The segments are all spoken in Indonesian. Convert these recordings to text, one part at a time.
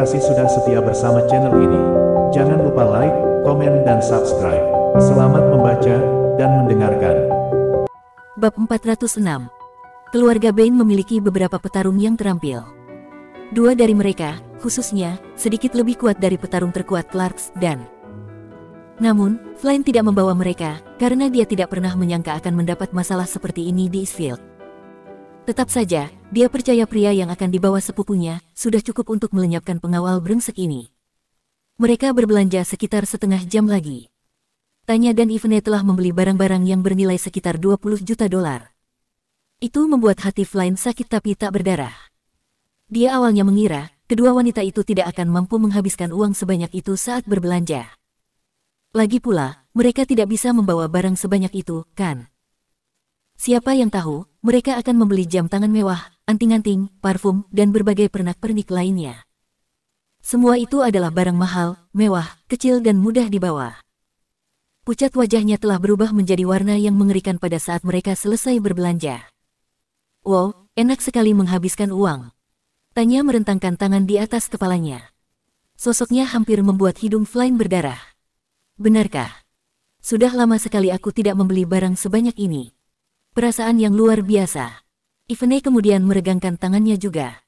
kasih sudah setia bersama channel ini. Jangan lupa like, komen, dan subscribe. Selamat membaca dan mendengarkan. Bab 406. Keluarga Bain memiliki beberapa petarung yang terampil. Dua dari mereka, khususnya, sedikit lebih kuat dari petarung terkuat Clarks dan... Namun, Flynn tidak membawa mereka, karena dia tidak pernah menyangka akan mendapat masalah seperti ini di Eastfield. Tetap saja, dia percaya pria yang akan dibawa sepupunya, sudah cukup untuk melenyapkan pengawal brengsek ini. Mereka berbelanja sekitar setengah jam lagi. Tanya dan Yvonne telah membeli barang-barang yang bernilai sekitar $20 juta. Itu membuat hati Flynn sakit tapi tak berdarah. Dia awalnya mengira, kedua wanita itu tidak akan mampu menghabiskan uang sebanyak itu saat berbelanja. Lagi pula, mereka tidak bisa membawa barang sebanyak itu, kan? Siapa yang tahu, mereka akan membeli jam tangan mewah, anting-anting, parfum, dan berbagai pernak-pernik lainnya. Semua itu adalah barang mahal, mewah, kecil dan mudah dibawa. Pucat wajahnya telah berubah menjadi warna yang mengerikan pada saat mereka selesai berbelanja. Wow, enak sekali menghabiskan uang. Tanya merentangkan tangan di atas kepalanya. Sosoknya hampir membuat hidung Flynn berdarah. Benarkah? Sudah lama sekali aku tidak membeli barang sebanyak ini. Perasaan yang luar biasa. Yvonne kemudian meregangkan tangannya juga.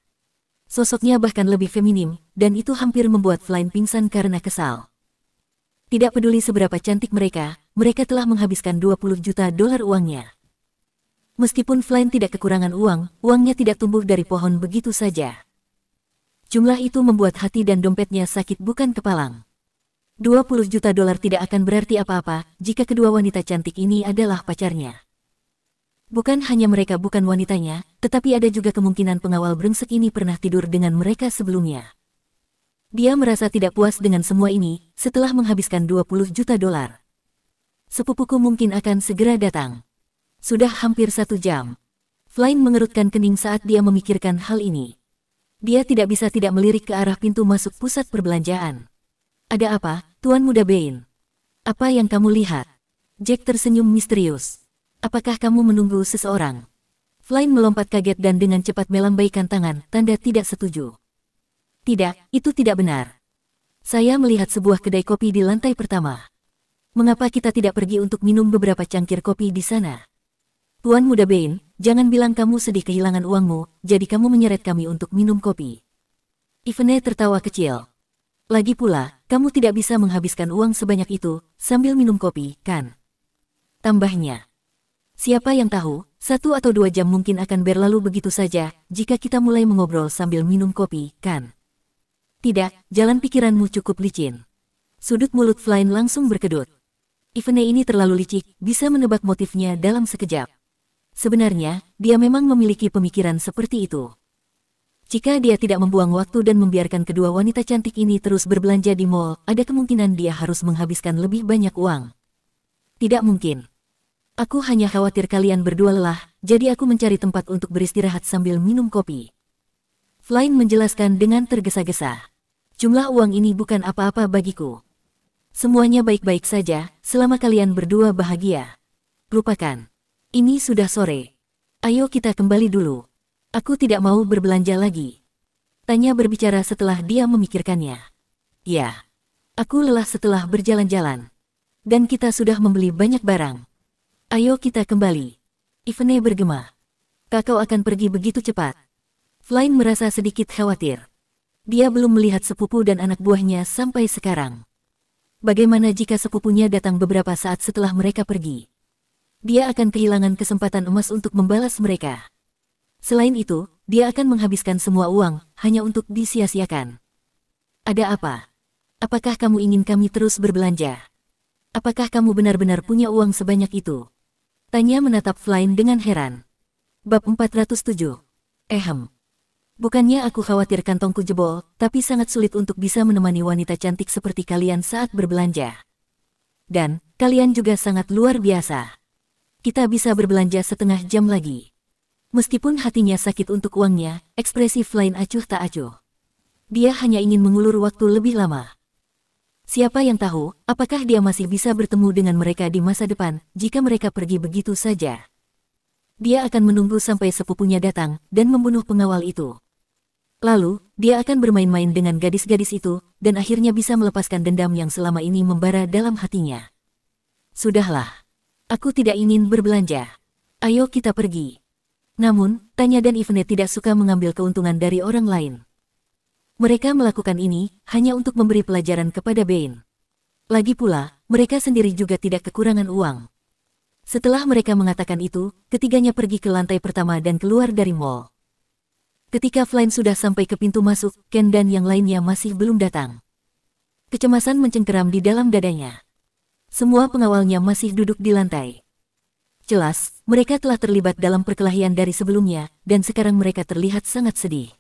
Sosoknya bahkan lebih feminim, dan itu hampir membuat Flynn pingsan karena kesal. Tidak peduli seberapa cantik mereka telah menghabiskan $20 juta uangnya. Meskipun Flynn tidak kekurangan uang, uangnya tidak tumbuh dari pohon begitu saja. Jumlah itu membuat hati dan dompetnya sakit bukan kepalang. $20 juta tidak akan berarti apa-apa jika kedua wanita cantik ini adalah pacarnya. Bukan hanya mereka bukan wanitanya, tetapi ada juga kemungkinan pengawal brengsek ini pernah tidur dengan mereka sebelumnya. Dia merasa tidak puas dengan semua ini, setelah menghabiskan $20 juta. Sepupuku mungkin akan segera datang. Sudah hampir 1 jam. Flynn mengerutkan kening saat dia memikirkan hal ini. Dia tidak bisa tidak melirik ke arah pintu masuk pusat perbelanjaan. Ada apa, Tuan Muda Bain? Apa yang kamu lihat? Jack tersenyum misterius. Apakah kamu menunggu seseorang? Flynn melompat kaget dan dengan cepat melambaikan tangan, tanda tidak setuju. Tidak, itu tidak benar. Saya melihat sebuah kedai kopi di lantai pertama. Mengapa kita tidak pergi untuk minum beberapa cangkir kopi di sana? Tuan Muda Bain, jangan bilang kamu sedih kehilangan uangmu, jadi kamu menyeret kami untuk minum kopi. Yvonne tertawa kecil. Lagi pula, kamu tidak bisa menghabiskan uang sebanyak itu, sambil minum kopi, kan? Tambahnya. Siapa yang tahu, 1 atau 2 jam mungkin akan berlalu begitu saja, jika kita mulai mengobrol sambil minum kopi, kan? Tidak, jalan pikiranmu cukup licin. Sudut mulut Flynn langsung berkedut. Yvonne ini terlalu licik, bisa menebak motifnya dalam sekejap. Sebenarnya, dia memang memiliki pemikiran seperti itu. Jika dia tidak membuang waktu dan membiarkan kedua wanita cantik ini terus berbelanja di mall, ada kemungkinan dia harus menghabiskan lebih banyak uang. Tidak mungkin. Aku hanya khawatir kalian berdua lelah, jadi aku mencari tempat untuk beristirahat sambil minum kopi. Flynn menjelaskan dengan tergesa-gesa. Jumlah uang ini bukan apa-apa bagiku. Semuanya baik-baik saja, selama kalian berdua bahagia. Lupakan. Ini sudah sore. Ayo kita kembali dulu. Aku tidak mau berbelanja lagi. Tanya berbicara setelah dia memikirkannya. Ya. Aku lelah setelah berjalan-jalan. Dan kita sudah membeli banyak barang. Ayo kita kembali. Yvonne bergema. Kakau akan pergi begitu cepat. Flynn merasa sedikit khawatir. Dia belum melihat sepupu dan anak buahnya sampai sekarang. Bagaimana jika sepupunya datang beberapa saat setelah mereka pergi? Dia akan kehilangan kesempatan emas untuk membalas mereka. Selain itu, dia akan menghabiskan semua uang hanya untuk disia-siakan. Ada apa? Apakah kamu ingin kami terus berbelanja? Apakah kamu benar-benar punya uang sebanyak itu? Tanya menatap Flynn dengan heran. Bab 407. Bukannya aku khawatir kantongku jebol, tapi sangat sulit untuk bisa menemani wanita cantik seperti kalian saat berbelanja. Dan, kalian juga sangat luar biasa. Kita bisa berbelanja setengah jam lagi. Meskipun hatinya sakit untuk uangnya, ekspresi Flynn acuh tak acuh. Dia hanya ingin mengulur waktu lebih lama. Siapa yang tahu, apakah dia masih bisa bertemu dengan mereka di masa depan, jika mereka pergi begitu saja. Dia akan menunggu sampai sepupunya datang, dan membunuh pengawal itu. Lalu, dia akan bermain-main dengan gadis-gadis itu, dan akhirnya bisa melepaskan dendam yang selama ini membara dalam hatinya. Sudahlah. Aku tidak ingin berbelanja. Ayo kita pergi. Namun, Tanya dan Yvonne tidak suka mengambil keuntungan dari orang lain. Mereka melakukan ini hanya untuk memberi pelajaran kepada Bain. Lagi pula, mereka sendiri juga tidak kekurangan uang. Setelah mereka mengatakan itu, ketiganya pergi ke lantai pertama dan keluar dari mall. Ketika Flynn sudah sampai ke pintu masuk, Ken dan yang lainnya masih belum datang. Kecemasan mencengkeram di dalam dadanya. Semua pengawalnya masih duduk di lantai. Jelas, mereka telah terlibat dalam perkelahian dari sebelumnya, dan sekarang mereka terlihat sangat sedih.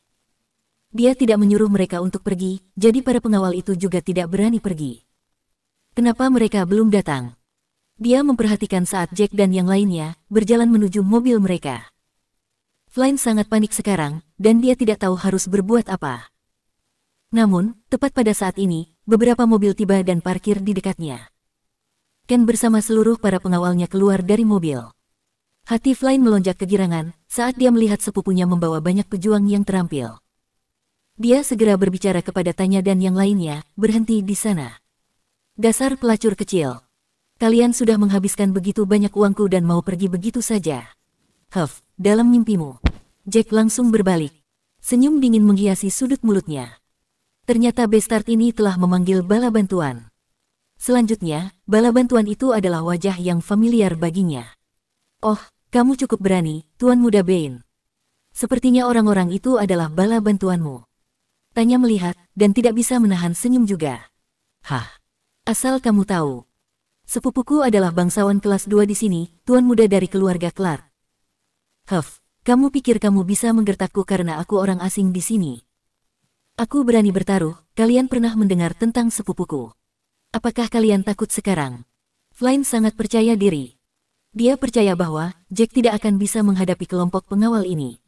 Dia tidak menyuruh mereka untuk pergi, jadi para pengawal itu juga tidak berani pergi. Kenapa mereka belum datang? Dia memperhatikan saat Jack dan yang lainnya berjalan menuju mobil mereka. Flynn sangat panik sekarang, dan dia tidak tahu harus berbuat apa. Namun, tepat pada saat ini, beberapa mobil tiba dan parkir di dekatnya. Ken bersama seluruh para pengawalnya keluar dari mobil. Hati Flynn melonjak kegirangan saat dia melihat sepupunya membawa banyak pejuang yang terampil. Dia segera berbicara kepada Tanya dan yang lainnya, berhenti di sana. Dasar pelacur kecil. Kalian sudah menghabiskan begitu banyak uangku dan mau pergi begitu saja. Huff, dalam mimpimu. Jack langsung berbalik. Senyum dingin menghiasi sudut mulutnya. Ternyata Bestard ini telah memanggil bala bantuan. Selanjutnya, bala bantuan itu adalah wajah yang familiar baginya. Oh, kamu cukup berani, Tuan Muda Bain. Sepertinya orang-orang itu adalah bala bantuanmu. Tanya melihat, dan tidak bisa menahan senyum juga. Hah, asal kamu tahu. Sepupuku adalah bangsawan kelas 2 di sini, Tuan Muda dari keluarga Clark. Huff, kamu pikir kamu bisa menggertakku karena aku orang asing di sini? Aku berani bertaruh, kalian pernah mendengar tentang sepupuku. Apakah kalian takut sekarang? Flynn sangat percaya diri. Dia percaya bahwa Jack tidak akan bisa menghadapi kelompok pengawal ini.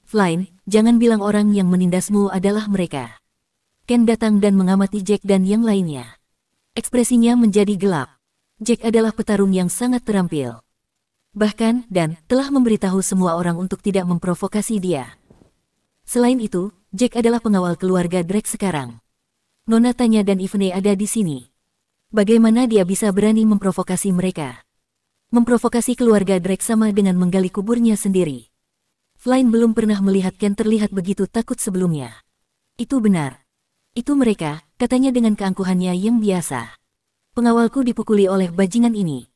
Flynn, jangan bilang orang yang menindasmu adalah mereka. Ken datang dan mengamati Jack dan yang lainnya. Ekspresinya menjadi gelap. Jack adalah petarung yang sangat terampil. Bahkan, dan telah memberitahu semua orang untuk tidak memprovokasi dia. Selain itu, Jack adalah pengawal keluarga Drake sekarang. Nona Tanya dan Yvonne ada di sini. Bagaimana dia bisa berani memprovokasi mereka? Memprovokasi keluarga Drake sama dengan menggali kuburnya sendiri. Flynn belum pernah melihat Ken terlihat begitu takut sebelumnya. Itu benar. Itu mereka, katanya dengan keangkuhannya yang biasa. Pengawalku dipukuli oleh bajingan ini.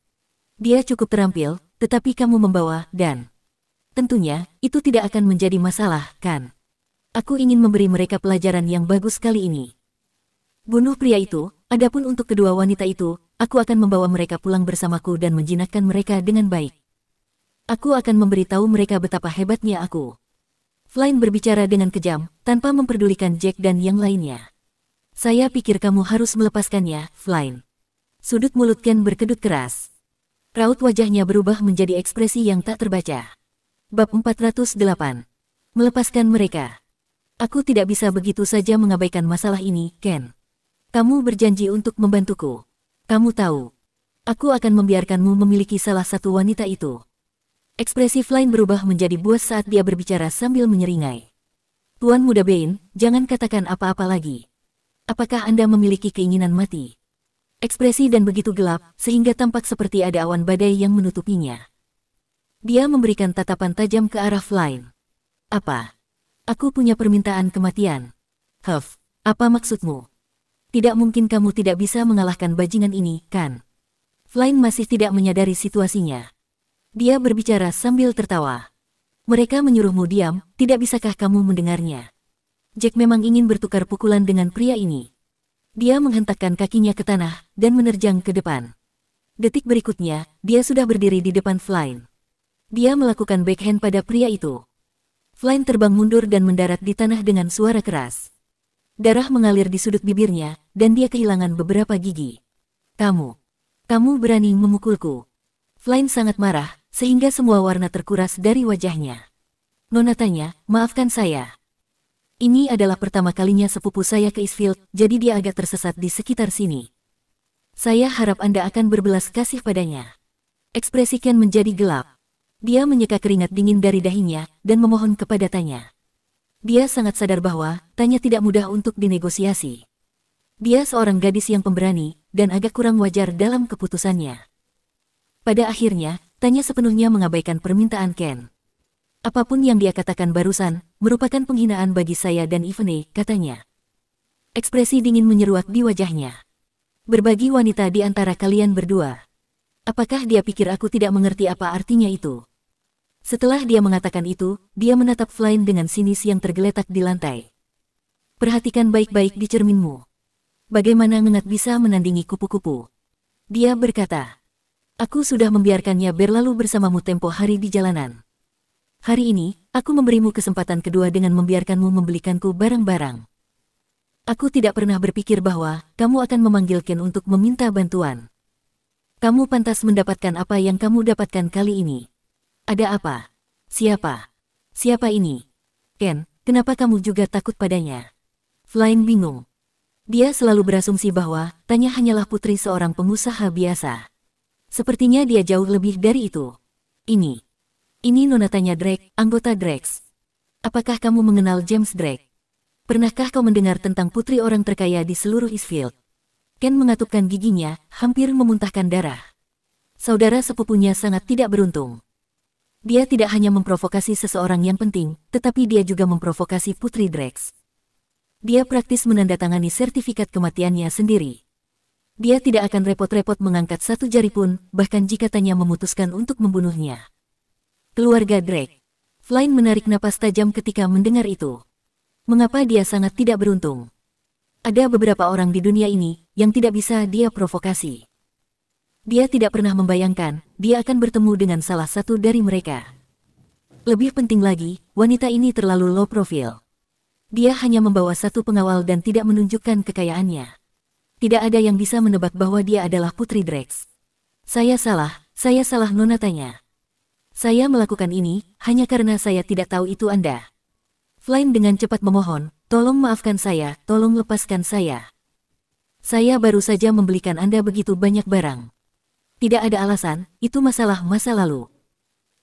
Dia cukup terampil, tetapi kamu membawa, dan tentunya, itu tidak akan menjadi masalah, kan? Aku ingin memberi mereka pelajaran yang bagus kali ini. Bunuh pria itu, adapun untuk kedua wanita itu, aku akan membawa mereka pulang bersamaku dan menjinakkan mereka dengan baik. Aku akan memberitahu mereka betapa hebatnya aku. Flynn berbicara dengan kejam, tanpa memperdulikan Jack dan yang lainnya. Saya pikir kamu harus melepaskannya, Flynn. Sudut mulut Ken berkedut keras. Raut wajahnya berubah menjadi ekspresi yang tak terbaca. Bab 408. Melepaskan mereka. Aku tidak bisa begitu saja mengabaikan masalah ini, Ken. Kamu berjanji untuk membantuku. Kamu tahu. Aku akan membiarkanmu memiliki salah satu wanita itu. Ekspresi Flynn berubah menjadi buas saat dia berbicara sambil menyeringai. Tuan Muda Bain, jangan katakan apa-apa lagi. Apakah Anda memiliki keinginan mati? Ekspresi dan begitu gelap, sehingga tampak seperti ada awan badai yang menutupinya. Dia memberikan tatapan tajam ke arah Flynn. Apa? Aku punya permintaan kematian. Huff, apa maksudmu? Tidak mungkin kamu tidak bisa mengalahkan bajingan ini, kan? Flynn masih tidak menyadari situasinya. Dia berbicara sambil tertawa. Mereka menyuruhmu diam, tidak bisakah kamu mendengarnya? Jack memang ingin bertukar pukulan dengan pria ini. Dia menghentakkan kakinya ke tanah dan menerjang ke depan. Detik berikutnya, dia sudah berdiri di depan Flynn. Dia melakukan backhand pada pria itu. Flynn terbang mundur dan mendarat di tanah dengan suara keras. Darah mengalir di sudut bibirnya, dan dia kehilangan beberapa gigi. Kamu berani memukulku. Flynn sangat marah, sehingga semua warna terkuras dari wajahnya. Nona Tanya, maafkan saya. Ini adalah pertama kalinya sepupu saya ke Eastfield, jadi dia agak tersesat di sekitar sini. Saya harap Anda akan berbelas kasih padanya. Ekspresi Ken menjadi gelap. Dia menyeka keringat dingin dari dahinya, dan memohon kepada Tanya. Dia sangat sadar bahwa Tanya tidak mudah untuk dinegosiasi. Dia seorang gadis yang pemberani dan agak kurang wajar dalam keputusannya. Pada akhirnya, Tanya sepenuhnya mengabaikan permintaan Ken. Apapun yang dia katakan barusan, merupakan penghinaan bagi saya dan Ivene, katanya. Ekspresi dingin menyeruak di wajahnya. Berbagi wanita di antara kalian berdua. Apakah dia pikir aku tidak mengerti apa artinya itu? Setelah dia mengatakan itu, dia menatap Flynn dengan sinis yang tergeletak di lantai. Perhatikan baik-baik di cerminmu. Bagaimana ngengat bisa menandingi kupu-kupu? Dia berkata. Aku sudah membiarkannya berlalu bersamamu tempo hari di jalanan. Hari ini, aku memberimu kesempatan kedua dengan membiarkanmu membelikanku barang-barang. Aku tidak pernah berpikir bahwa kamu akan memanggil Ken untuk meminta bantuan. Kamu pantas mendapatkan apa yang kamu dapatkan kali ini. Ada apa? Siapa? Siapa ini? Ken, kenapa kamu juga takut padanya? Flynn bingung. Dia selalu berasumsi bahwa Tanya hanyalah putri seorang pengusaha biasa. Sepertinya dia jauh lebih dari itu. Ini Nona Tanya Drake, anggota Drax. Apakah kamu mengenal James Drake? Pernahkah kau mendengar tentang putri orang terkaya di seluruh Eastfield? Ken mengatupkan giginya, hampir memuntahkan darah. Saudara sepupunya sangat tidak beruntung. Dia tidak hanya memprovokasi seseorang yang penting, tetapi dia juga memprovokasi putri Drax. Dia praktis menandatangani sertifikat kematiannya sendiri. Dia tidak akan repot-repot mengangkat satu jari pun, bahkan jika Tanya memutuskan untuk membunuhnya. Keluarga Drake. Flynn menarik napas tajam ketika mendengar itu. Mengapa dia sangat tidak beruntung? Ada beberapa orang di dunia ini yang tidak bisa dia provokasi. Dia tidak pernah membayangkan dia akan bertemu dengan salah satu dari mereka. Lebih penting lagi, wanita ini terlalu low profile. Dia hanya membawa satu pengawal dan tidak menunjukkan kekayaannya. Tidak ada yang bisa menebak bahwa dia adalah putri Drax. Saya salah Nona Tanya. Saya melakukan ini hanya karena saya tidak tahu itu Anda. Flynn dengan cepat memohon, tolong maafkan saya, tolong lepaskan saya. Saya baru saja membelikan Anda begitu banyak barang. Tidak ada alasan, itu masalah masa lalu.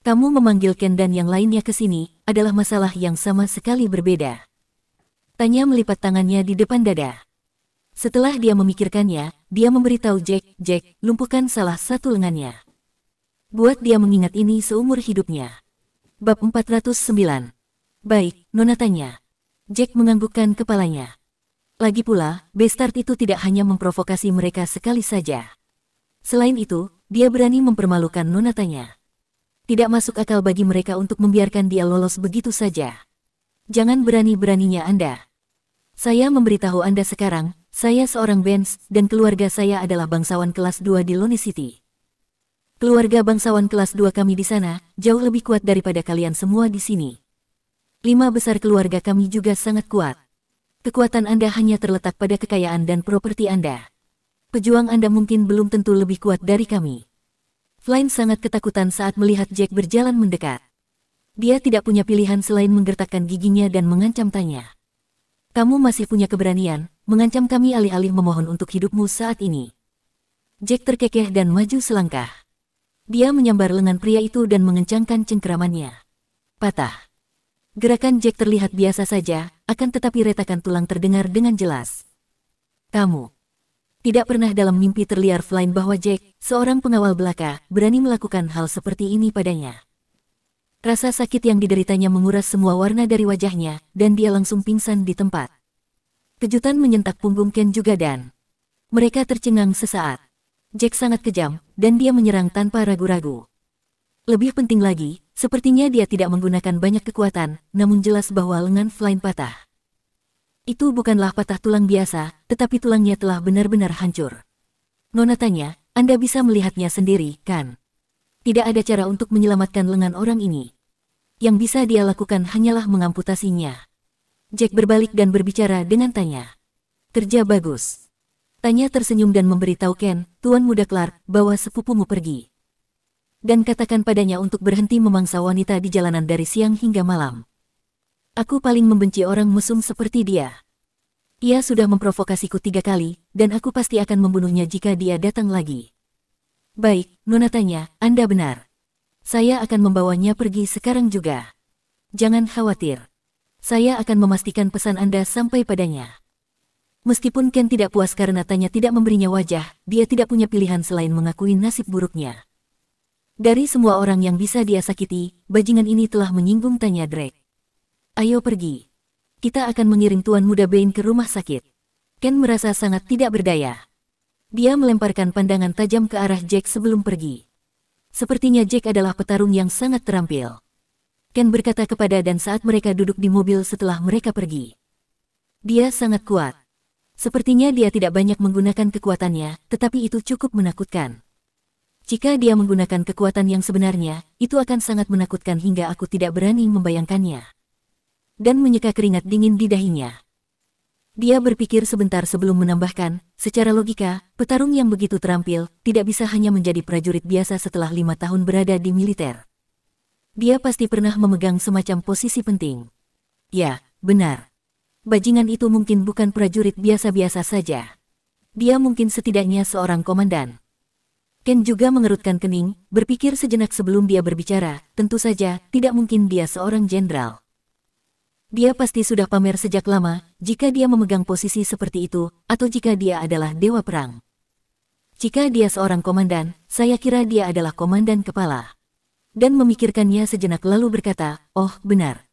Kamu memanggil Ken dan yang lainnya ke sini adalah masalah yang sama sekali berbeda. Tanya melipat tangannya di depan dada. Setelah dia memikirkannya, dia memberitahu Jack, lumpuhkan salah satu lengannya. Buat dia mengingat ini seumur hidupnya. Bab 409. Baik, Nona Tanya. Jack menganggukkan kepalanya. Lagi pula, Bastard itu tidak hanya memprovokasi mereka sekali saja. Selain itu, dia berani mempermalukan Nona Tanya. Tidak masuk akal bagi mereka untuk membiarkan dia lolos begitu saja. Jangan berani-beraninya Anda. Saya memberitahu Anda sekarang, saya seorang Benz, dan keluarga saya adalah bangsawan kelas 2 di Lone City. Keluarga bangsawan kelas 2 kami di sana, jauh lebih kuat daripada kalian semua di sini. 5 besar keluarga kami juga sangat kuat. Kekuatan Anda hanya terletak pada kekayaan dan properti Anda. Pejuang Anda mungkin belum tentu lebih kuat dari kami. Flynn sangat ketakutan saat melihat Jack berjalan mendekat. Dia tidak punya pilihan selain menggertakkan giginya dan mengancam Tanya. Kamu masih punya keberanian, mengancam kami alih-alih memohon untuk hidupmu saat ini. Jack terkekeh dan maju selangkah. Dia menyambar lengan pria itu dan mengencangkan cengkeramannya. Patah. Gerakan Jack terlihat biasa saja, akan tetapi retakan tulang terdengar dengan jelas. Kamu. Tidak pernah dalam mimpi terliar Flynn bahwa Jack, seorang pengawal belaka, berani melakukan hal seperti ini padanya. Rasa sakit yang dideritanya menguras semua warna dari wajahnya, dan dia langsung pingsan di tempat. Kejutan menyentak punggung Ken juga dan mereka tercengang sesaat. Jack sangat kejam, dan dia menyerang tanpa ragu-ragu. Lebih penting lagi, sepertinya dia tidak menggunakan banyak kekuatan, namun jelas bahwa lengan Flynn patah. Itu bukanlah patah tulang biasa, tetapi tulangnya telah benar-benar hancur. Nona Tanya, Anda bisa melihatnya sendiri, kan? Tidak ada cara untuk menyelamatkan lengan orang ini. Yang bisa dia lakukan hanyalah mengamputasinya. Jack berbalik dan berbicara dengan Tanya. Kerja bagus. Tanya tersenyum dan memberitahu Ken, Tuan Muda Clark, bawa sepupumu pergi. Dan katakan padanya untuk berhenti memangsa wanita di jalanan dari siang hingga malam. Aku paling membenci orang mesum seperti dia. Ia sudah memprovokasiku 3 kali, dan aku pasti akan membunuhnya jika dia datang lagi. Baik, Nona Tanya, Anda benar. Saya akan membawanya pergi sekarang juga. Jangan khawatir. Saya akan memastikan pesan Anda sampai padanya. Meskipun Ken tidak puas karena Tanya tidak memberinya wajah, dia tidak punya pilihan selain mengakui nasib buruknya. Dari semua orang yang bisa dia sakiti, bajingan ini telah menyinggung Tanya Drake. Ayo pergi. Kita akan mengiring Tuan Muda Bane ke rumah sakit. Ken merasa sangat tidak berdaya. Dia melemparkan pandangan tajam ke arah Jack sebelum pergi. Sepertinya Jack adalah petarung yang sangat terampil. Ken berkata kepada Dan saat mereka duduk di mobil setelah mereka pergi. Dia sangat kuat. Sepertinya dia tidak banyak menggunakan kekuatannya, tetapi itu cukup menakutkan. Jika dia menggunakan kekuatan yang sebenarnya, itu akan sangat menakutkan hingga aku tidak berani membayangkannya. Dan menyeka keringat dingin di dahinya. Dia berpikir sebentar sebelum menambahkan, secara logika, petarung yang begitu terampil, tidak bisa hanya menjadi prajurit biasa setelah 5 tahun berada di militer. Dia pasti pernah memegang semacam posisi penting. Ya, benar. Bajingan itu mungkin bukan prajurit biasa-biasa saja. Dia mungkin setidaknya seorang komandan. Ken juga mengerutkan kening, berpikir sejenak sebelum dia berbicara, tentu saja, tidak mungkin dia seorang jenderal. Dia pasti sudah pamer sejak lama, jika dia memegang posisi seperti itu, atau jika dia adalah dewa perang. Jika dia seorang komandan, saya kira dia adalah komandan kepala. Dan memikirkannya sejenak lalu berkata, oh benar.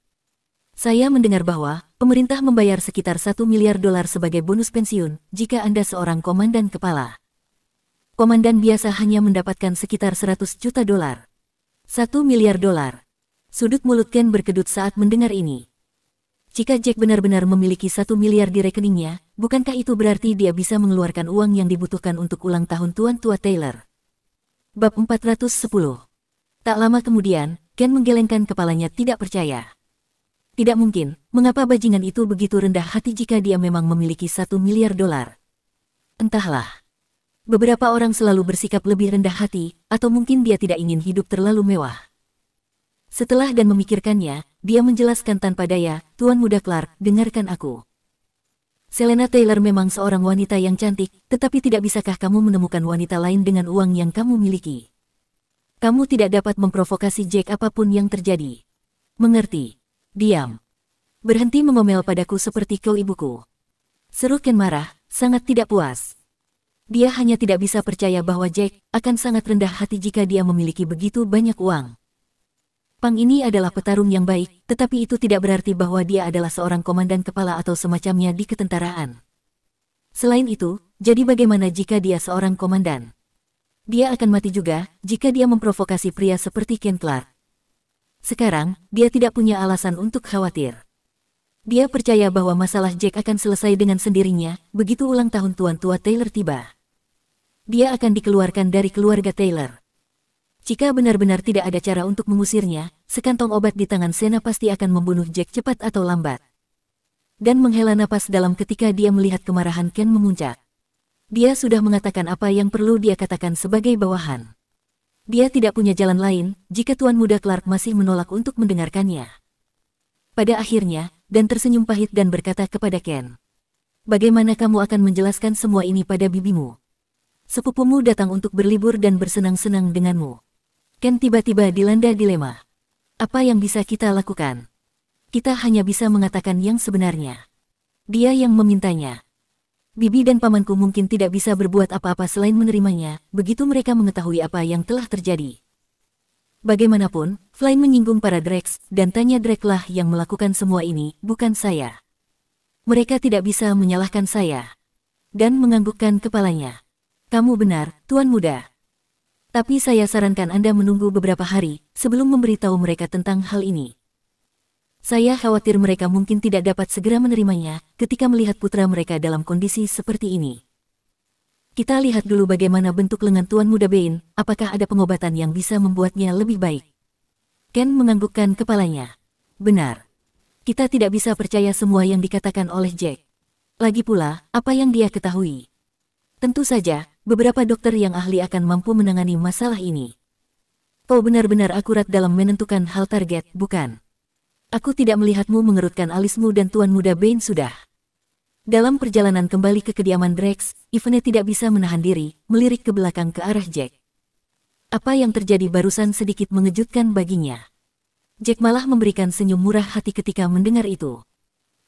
Saya mendengar bahwa pemerintah membayar sekitar $1 miliar sebagai bonus pensiun jika Anda seorang komandan kepala. Komandan biasa hanya mendapatkan sekitar $100 juta. $1 miliar. Sudut mulut Ken berkedut saat mendengar ini. Jika Jack benar-benar memiliki 1 miliar di rekeningnya, bukankah itu berarti dia bisa mengeluarkan uang yang dibutuhkan untuk ulang tahun Tuan Tua Taylor? Bab 410. Tak lama kemudian, Ken menggelengkan kepalanya tidak percaya. Tidak mungkin, mengapa bajingan itu begitu rendah hati jika dia memang memiliki $1 miliar? Entahlah. Beberapa orang selalu bersikap lebih rendah hati, atau mungkin dia tidak ingin hidup terlalu mewah. Setelah Dan memikirkannya, dia menjelaskan tanpa daya, Tuan Muda Clark, dengarkan aku. Selena Taylor memang seorang wanita yang cantik, tetapi tidak bisakah kamu menemukan wanita lain dengan uang yang kamu miliki? Kamu tidak dapat memprovokasi Jack apapun yang terjadi. Mengerti? Diam. Berhenti mengomel padaku seperti kau ibuku. Seru Ken marah, sangat tidak puas. Dia hanya tidak bisa percaya bahwa Jack akan sangat rendah hati jika dia memiliki begitu banyak uang. Pang ini adalah petarung yang baik, tetapi itu tidak berarti bahwa dia adalah seorang komandan kepala atau semacamnya di ketentaraan. Selain itu, jadi bagaimana jika dia seorang komandan? Dia akan mati juga jika dia memprovokasi pria seperti Ken Clark. Sekarang, dia tidak punya alasan untuk khawatir. Dia percaya bahwa masalah Jack akan selesai dengan sendirinya, begitu ulang tahun Tuan Tua Taylor tiba. Dia akan dikeluarkan dari keluarga Taylor. Jika benar-benar tidak ada cara untuk mengusirnya, sekantong obat di tangan Sena pasti akan membunuh Jack cepat atau lambat. Dan menghela napas dalam ketika dia melihat kemarahan Ken memuncak. Dia sudah mengatakan apa yang perlu dia katakan sebagai bawahan. Dia tidak punya jalan lain jika Tuan Muda Clark masih menolak untuk mendengarkannya. Pada akhirnya, Dan tersenyum pahit dan berkata kepada Ken, bagaimana kamu akan menjelaskan semua ini pada bibimu? Sepupumu datang untuk berlibur dan bersenang-senang denganmu. Ken tiba-tiba dilanda dilema. Apa yang bisa kita lakukan? Kita hanya bisa mengatakan yang sebenarnya. Dia yang memintanya. Bibi dan pamanku mungkin tidak bisa berbuat apa-apa selain menerimanya, begitu mereka mengetahui apa yang telah terjadi. Bagaimanapun, Flynn menyinggung para Drakes, dan Tanya Drake lah yang melakukan semua ini, bukan saya. Mereka tidak bisa menyalahkan saya. Dan menganggukkan kepalanya. Kamu benar, Tuan Muda. Tapi saya sarankan Anda menunggu beberapa hari, sebelum memberitahu mereka tentang hal ini. Saya khawatir mereka mungkin tidak dapat segera menerimanya ketika melihat putra mereka dalam kondisi seperti ini. Kita lihat dulu bagaimana bentuk lengan Tuan Muda Bane, apakah ada pengobatan yang bisa membuatnya lebih baik. Ken menganggukkan kepalanya. Benar. Kita tidak bisa percaya semua yang dikatakan oleh Jack. Lagi pula, apa yang dia ketahui. Tentu saja, beberapa dokter yang ahli akan mampu menangani masalah ini. Kau benar-benar akurat dalam menentukan hal target, bukan? Aku tidak melihatmu mengerutkan alismu dan Tuan Muda Bane sudah. Dalam perjalanan kembali ke kediaman Drakes, Yvonne tidak bisa menahan diri, melirik ke belakang ke arah Jack. Apa yang terjadi barusan sedikit mengejutkan baginya. Jack malah memberikan senyum murah hati ketika mendengar itu.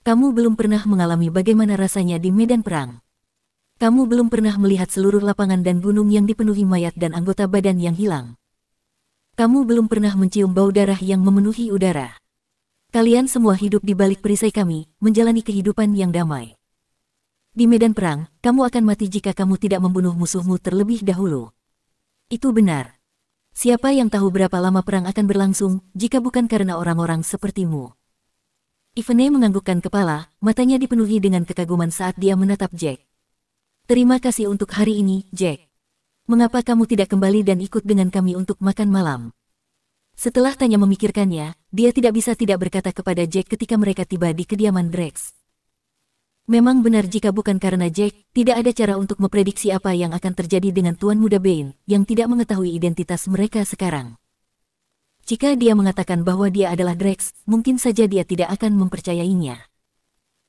Kamu belum pernah mengalami bagaimana rasanya di medan perang. Kamu belum pernah melihat seluruh lapangan dan gunung yang dipenuhi mayat dan anggota badan yang hilang. Kamu belum pernah mencium bau darah yang memenuhi udara. Kalian semua hidup di balik perisai kami, menjalani kehidupan yang damai. Di medan perang, kamu akan mati jika kamu tidak membunuh musuhmu terlebih dahulu. Itu benar. Siapa yang tahu berapa lama perang akan berlangsung, jika bukan karena orang-orang sepertimu? Ivene menganggukkan kepala, matanya dipenuhi dengan kekaguman saat dia menatap Jack. Terima kasih untuk hari ini, Jack. Mengapa kamu tidak kembali dan ikut dengan kami untuk makan malam? Setelah Tanya memikirkannya, dia tidak bisa tidak berkata kepada Jack ketika mereka tiba di kediaman Drax. Memang benar jika bukan karena Jack, tidak ada cara untuk memprediksi apa yang akan terjadi dengan Tuan Muda Bane, yang tidak mengetahui identitas mereka sekarang. Jika dia mengatakan bahwa dia adalah Drax, mungkin saja dia tidak akan mempercayainya.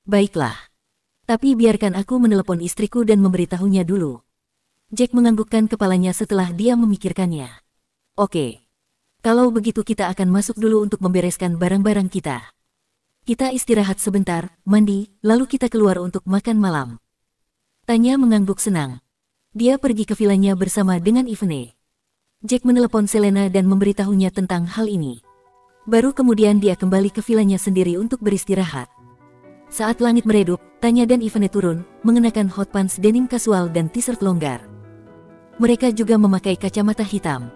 Baiklah. Tapi biarkan aku menelepon istriku dan memberitahunya dulu. Jack menganggukkan kepalanya setelah dia memikirkannya. Oke. Kalau begitu kita akan masuk dulu untuk membereskan barang-barang kita. Kita istirahat sebentar, mandi, lalu kita keluar untuk makan malam. Tanya mengangguk senang. Dia pergi ke vilanya bersama dengan Ivene. Jack menelepon Selena dan memberitahunya tentang hal ini. Baru kemudian dia kembali ke vilanya sendiri untuk beristirahat. Saat langit meredup, Tanya dan Ivene turun, mengenakan hot pants denim kasual dan t-shirt longgar. Mereka juga memakai kacamata hitam.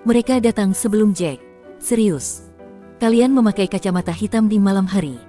Mereka datang sebelum Jack. Serius? Kalian memakai kacamata hitam di malam hari?